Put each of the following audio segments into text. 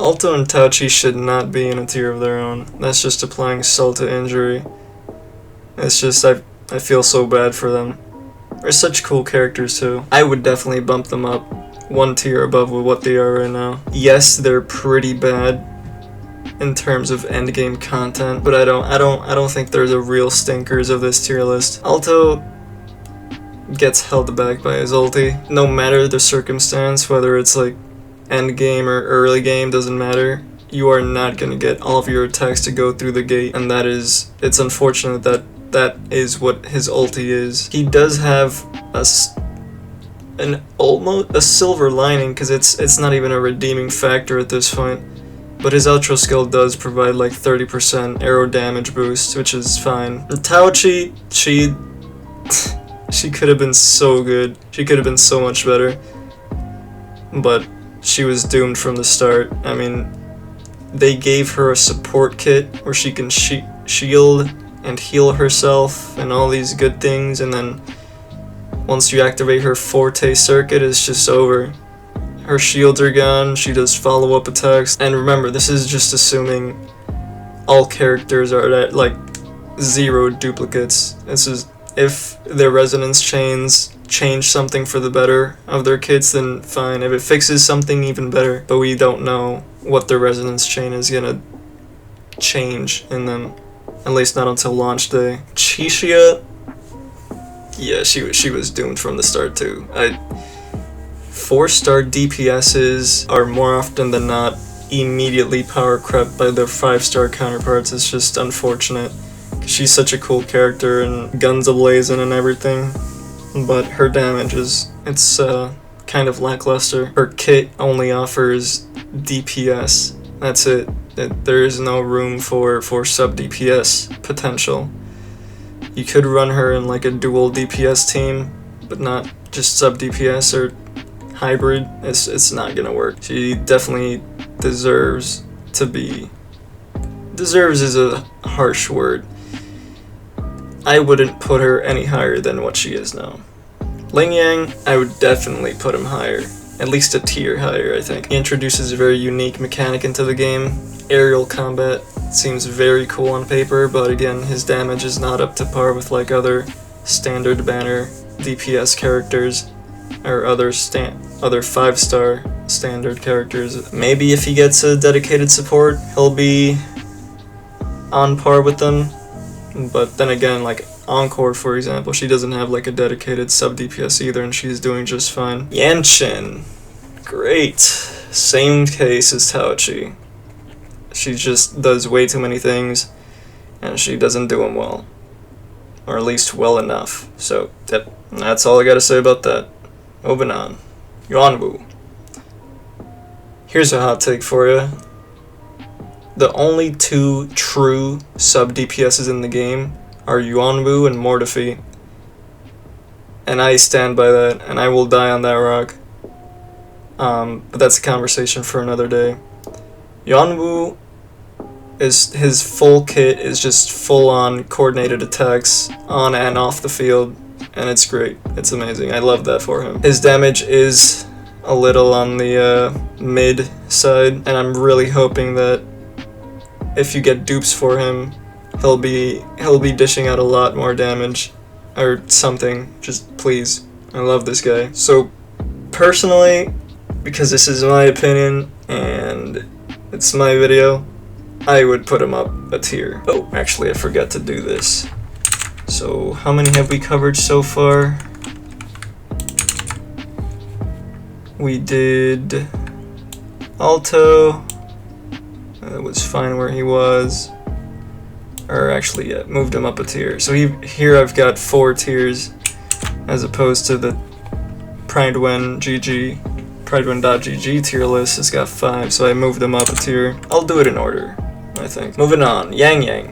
Alto and Tauchi should not be in a tier of their own. That's just applying salt to injury. It's just, I feel so bad for them. They're such cool characters too. I would definitely bump them up one tier above what they are right now. Yes, they're pretty bad in terms of endgame content, but I don't think they're the real stinkers of this tier list. Alto gets held back by his ulti. No matter the circumstance, whether it's like end game or early game, doesn't matter. You are not gonna get all of your attacks to go through the gate, and it's unfortunate that is what his ulti is. He does have almost a silver lining, because it's not even a redeeming factor at this point. But his outro skill does provide like 30% arrow damage boost, which is fine. And Tauchi, she could have been so good. She could have been so much better. But she was doomed from the start. I mean, they gave her a support kit where she can shield and heal herself and all these good things, and then once you activate her forte circuit, it's just over. Her shields are gone, she does follow-up attacks, and remember, this is just assuming all characters are at like 0 duplicates. This is if their resonance chains change something for the better of their kits, then fine. If it fixes something, even better. But we don't know what their resonance chain is gonna change in them, at least not until launch day. Chixia, yeah, she was doomed from the start too. 4-star DPSs are more often than not immediately power crept by their 5-star counterparts. It's just unfortunate. She's such a cool character and guns ablazing and everything, but her damage it's kind of lackluster. Her kit only offers DPS. That's it. There is no room for sub DPS potential. You could run her in like a dual DPS team, but not just sub DPS or hybrid. It's not gonna work. She definitely deserves to be. Deserves is a harsh word. I wouldn't put her any higher than what she is now. Ling Yang, I would definitely put him higher. At least a tier higher, I think. He introduces a very unique mechanic into the game. Aerial combat seems very cool on paper, but again, his damage is not up to par with like other standard banner DPS characters or other 5-star standard characters. Maybe if he gets a dedicated support, he'll be on par with them. But then again, like Encore, for example, she doesn't have like a dedicated sub DPS either, and she's doing just fine. Yanqing, great. Same case as Tauchi. She just does way too many things, and she doesn't do them well. Or at least well enough. So, that's all I gotta say about that. Moving on. Yuanwu. Here's a hot take for you. The only 2 true sub DPSs in the game are Yuanwu and Mortefi. And I stand by that, and I will die on that rock. But that's a conversation for another day. Yuanwu, his full kit is just full-on coordinated attacks on and off the field, and it's great. It's amazing. I love that for him. His damage is a little on the mid side, and I'm really hoping that if you get dupes for him, he'll be dishing out a lot more damage or something. Just please. I love this guy. So personally, because this is my opinion and it's my video, I would put him up a tier. Oh, actually I forgot to do this. So how many have we covered so far? We did Alto. It was fine where he was. Or actually, yeah, moved him up a tier. So here I've got 4 tiers, as opposed to the Prydwen Prydwen.gg tier list has got 5, so I moved them up a tier. I'll do it in order, I think. Moving on, Yang.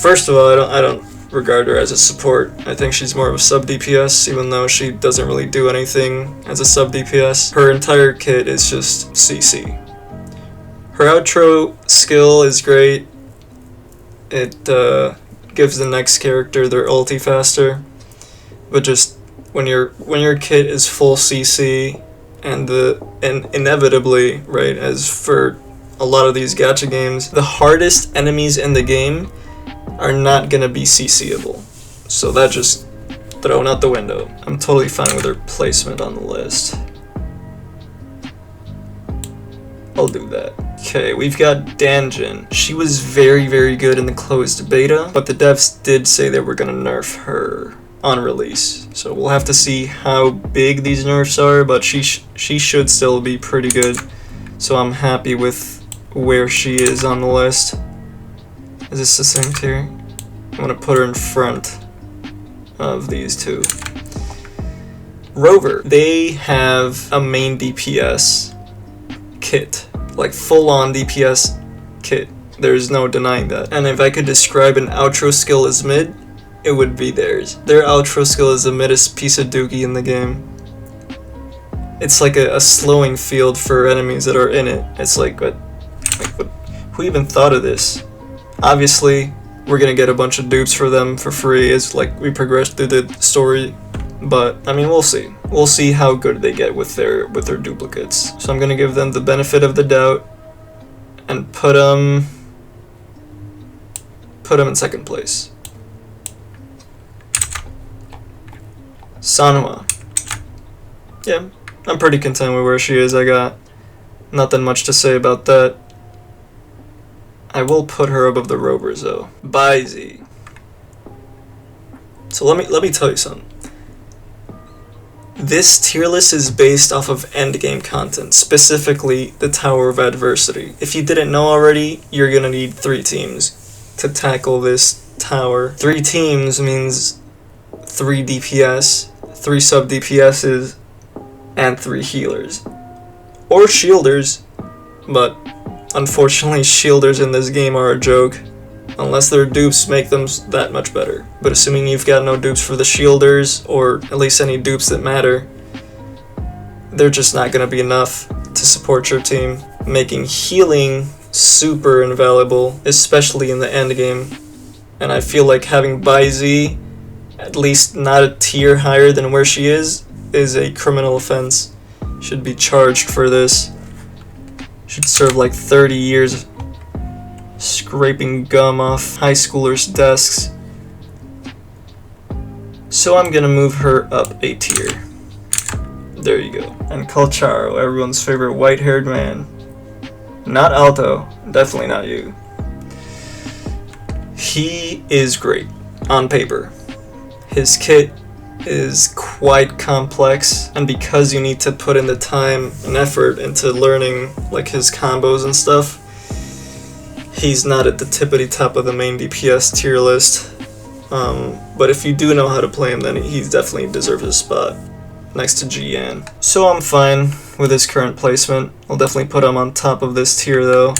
First of all, I don't regard her as a support. I think she's more of a sub DPS, even though she doesn't really do anything as a sub DPS. Her entire kit is just CC. Her outro skill is great. It gives the next character their ulti faster, but just when your kit is full CC and inevitably, right, as for a lot of these gacha games, the hardest enemies in the game are not gonna be CCable. So that just thrown out the window. I'm totally fine with her placement on the list. I'll do that. Okay, we've got Danjin. She was very, very good in the closed beta, but the devs did say they were gonna nerf her on release. So we'll have to see how big these nerfs are, but she should still be pretty good. So I'm happy with where she is on the list. Is this the same tier? I'm gonna put her in front of these two. Rover. They have a main DPS kit, like full-on DPS kit. There's no denying that. And if I could describe an outro skill as mid, it would be theirs. Their outro skill is the middest piece of dookie in the game. It's like a slowing field for enemies that are in it. It's like what, who even thought of this? Obviously, we're gonna get a bunch of dupes for them for free as like we progress through the story, but I mean, we'll see. We'll see how good they get with their duplicates. So I'm gonna give them the benefit of the doubt and put them in second place. Sanhua. Yeah, I'm pretty content with where she is. I got nothing much to say about that. I will put her above the Rovers though. Baizi. So let me tell you something. This tier list is based off of endgame content, specifically the Tower of Adversity. If you didn't know already, you're gonna need 3 teams to tackle this tower. 3 teams means 3 DPS, 3 sub DPSs, and 3 healers. Or shielders, but unfortunately shielders in this game are a joke. Unless their dupes make them that much better. But assuming you've got no dupes for the shielders, or at least any dupes that matter, they're just not going to be enough to support your team, making healing super invaluable, especially in the end game. And I feel like having Baizi, at least not a tier higher than where she is a criminal offense. Should be charged for this. Should serve like 30 years scraping gum off high schoolers' desks. So I'm gonna move her up a tier. There you go. And Calcharo, everyone's favorite white-haired man. Not Alto, definitely not you. He is great, on paper. His kit is quite complex, and because you need to put in the time and effort into learning like his combos and stuff, he's not at the tippity top of the main DPS tier list, but if you do know how to play him, then he definitely deserves his spot next to Jian. So I'm fine with his current placement. I'll definitely put him on top of this tier though.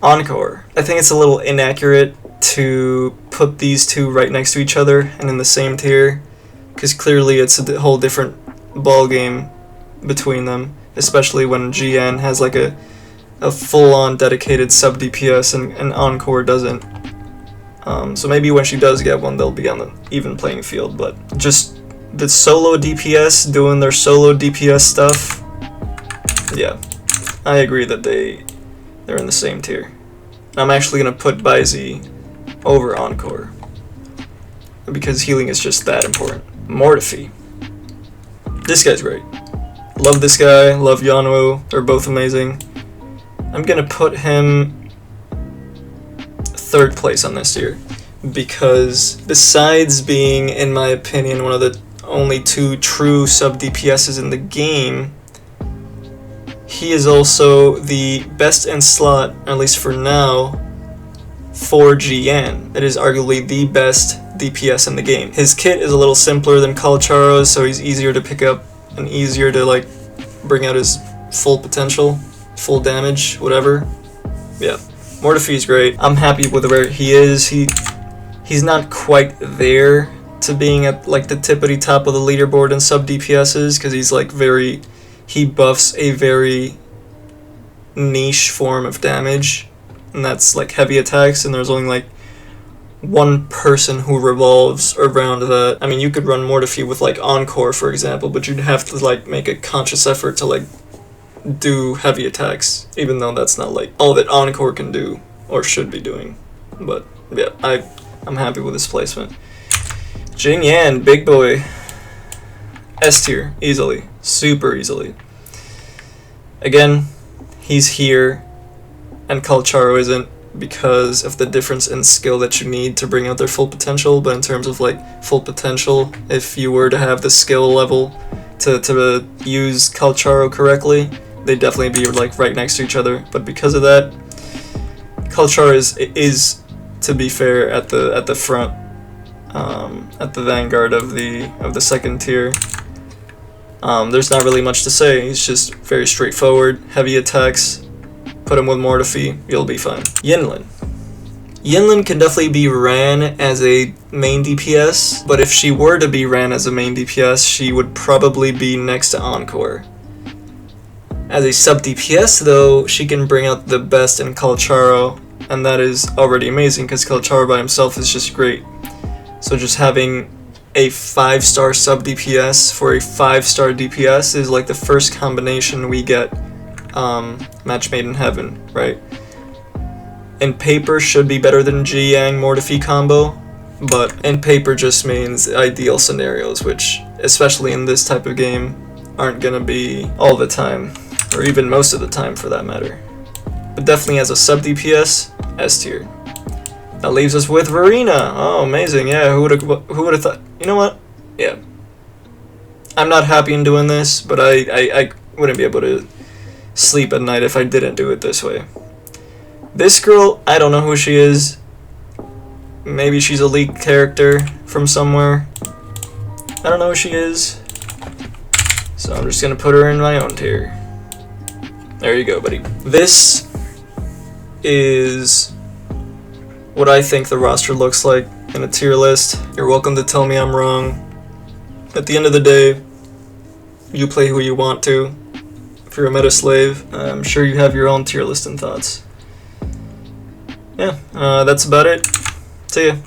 Encore. I think it's a little inaccurate to put these two right next to each other and in the same tier, because clearly it's a whole different ball game between them, especially when Jian has like a full-on dedicated sub DPS and Encore doesn't. So maybe when she does get one, they'll be on the even playing field, but just the solo DPS doing their solo DPS stuff, yeah, I agree that they're in the same tier. I'm actually going to put Baizi over Encore, because healing is just that important. Mortifi. This guy's great. Love this guy, love Yanwu, they're both amazing. I'm gonna put him 3rd place on this tier, because besides being, in my opinion, one of the only 2 true sub DPSs in the game, he is also the best in slot, at least for now, for Jian. It is arguably the best DPS in the game. His kit is a little simpler than Calcharo's, so he's easier to pick up and easier to like bring out his full potential, full damage, whatever. Yeah, Mortifi's great. I'm happy with where he is. He's not quite there to being at like the tippity top of the leaderboard in sub DPSs, because he's like he buffs a very niche form of damage, and that's like heavy attacks, and there's only like one person who revolves around that. I mean, you could run Mortifi with like Encore, for example, but you'd have to like make a conscious effort to like do heavy attacks, even though that's not like all that Encore can do or should be doing. But yeah, I'm happy with this placement. Jing Yan, big boy. S tier, easily, super easily. Again, he's here, and Kalcharo isn't, because of the difference in skill that you need to bring out their full potential. But in terms of like full potential, if you were to have the skill level to use Kalcharo correctly, they'd definitely be like right next to each other. But because of that, Kalcharo is to be fair at the front, at the vanguard of the second tier. There's not really much to say. He's just very straightforward, heavy attacks. Put him with Mortifi, you'll be fine. Yinlin. Yinlin can definitely be ran as a main DPS, but if she were to be ran as a main DPS, she would probably be next to Encore. As a sub DPS though, she can bring out the best in Kalcharo, and that is already amazing because Kalcharo by himself is just great. So just having a 5-star sub DPS for a 5-star DPS is like the first combination we get match made in heaven, right? In paper should be better than Ji Yang Mortifi combo, but in paper just means ideal scenarios, which, especially in this type of game, aren't gonna be all the time, or even most of the time for that matter. But definitely as a sub DPS, S tier. That leaves us with Verena. Oh, amazing! Yeah, who would have thought? You know what? Yeah, I'm not happy in doing this, but I wouldn't be able to sleep at night if I didn't do it this way. This girl, I don't know who she is. Maybe she's a leaked character from somewhere. I don't know who she is. So I'm just gonna put her in my own tier. There you go, buddy. This is what I think the roster looks like in a tier list. You're welcome to tell me I'm wrong. At the end of the day, you play who you want to. If you're a meta slave, I'm sure you have your own tier list and thoughts. Yeah, that's about it. See ya.